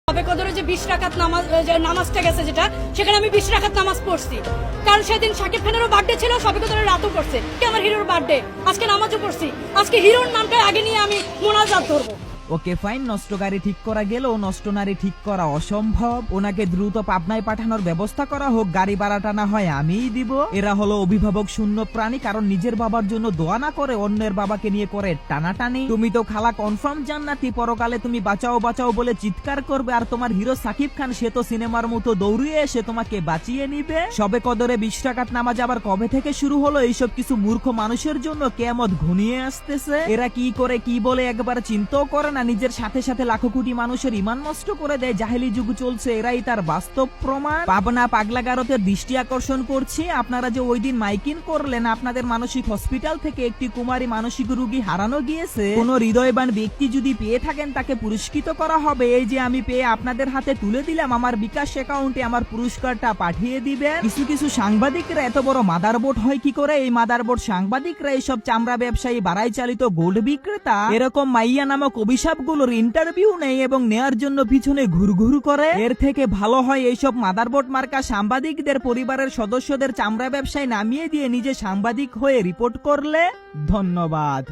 সবে কদরে যে 20 রাকাত নামাজটা গেছে যেটা, সেখানে আমি 20 রাকাত নামাজ পড়ছি, কারণ সেদিন শাকিব খানেরও বার্থডে ছিল, সবে কদরের রাতও পড়ছে, আমার হিরোর বার্থডে, আজকে নামাজও পড়ছি। আজকে হিরোর নামটা আগে নিয়ে আমি মোনাজাত ধরবো। ওকে ফাইন, নষ্ট গাড়ি ঠিক করা গেলেও নষ্ট নারী ঠিক করা অসম্ভব। ওনাকে দ্রুত পাবনায় পাঠানোর ব্যবস্থা করা হোক, গাড়ি ভাড়াটা না হয় আমিই দিব। এরা হলো অভিভাবক শূন্য প্রাণী, কারণ নিজের বাবার জন্য দোয়া না করে অন্যের বাবাকে নিয়ে করে টানাটানি। তুমি তো খালা কনফার্ম জান্নাতি, পরকালে তুমি বাঁচাও বাঁচাও বলে চিৎকার করবে, আর তোমার হিরো সাকিব খান সে তো সিনেমার মতো দৌড়িয়ে এসে তোমাকে বাঁচিয়ে নিবে। সবে কদরে 20 রাকাত নামাজ আবার কবে থেকে শুরু হলো? এইসব কিছু মূর্খ মানুষের জন্য কিয়ামত ঘনিয়ে আসতেছে। এরা কি করে কি বলে একবার চিন্তাও করে না, নিজের সাথে সাথে লাখো কোটি মানুষের ঈমান নষ্ট করে দেয়। জাহেলি যুগ চলছে, এরাই তার বাস্তব প্রমাণ। পাবনা পাগলাগারতের দৃষ্টি আকর্ষণ করছি, আপনারা যে ওই দিন মাইকিং করলেন, আপনাদের মানসিক হসপিটাল থেকে একটি কুমারী মানসিক রোগী হারানো গিয়েছে। কোন হৃদয়বান ব্যক্তি যদি পেয়ে থাকেন তাকে পুরস্কৃত করা হবে। এই যে আমি পেয়ে আপনাদের হাতে তুলে দিলাম, আমার বিকাশ অ্যাকাউন্টে আমার পুরস্কারটা পাঠিয়ে দিবেন। কিছু কিছু সাংবাদিকরা এত বড় মাদারবোর্ড হয় কি করে? এই মাদারবোর্ড সাংবাদিকরা এইসব চামড়া ব্যবসায়ী, বাড়াই চালিত গোল্ড বিক্রেতা, এরকম মাইয়া নামক অভিশাপগুলোর ইন্টারভিউ নেই এবং নেয়ার জন্য পিছনে ঘুরঘুর করে। এর থেকে ভালো হয় এইসব মাদারবোর্ড মার্কা সাংবাদিকদের পরিবারের সদস্যদের চামড়া ব্যবসায় নামিয়ে দিয়ে নিজে সাংবাদিক হয়ে রিপোর্ট করলে। ধন্যবাদ।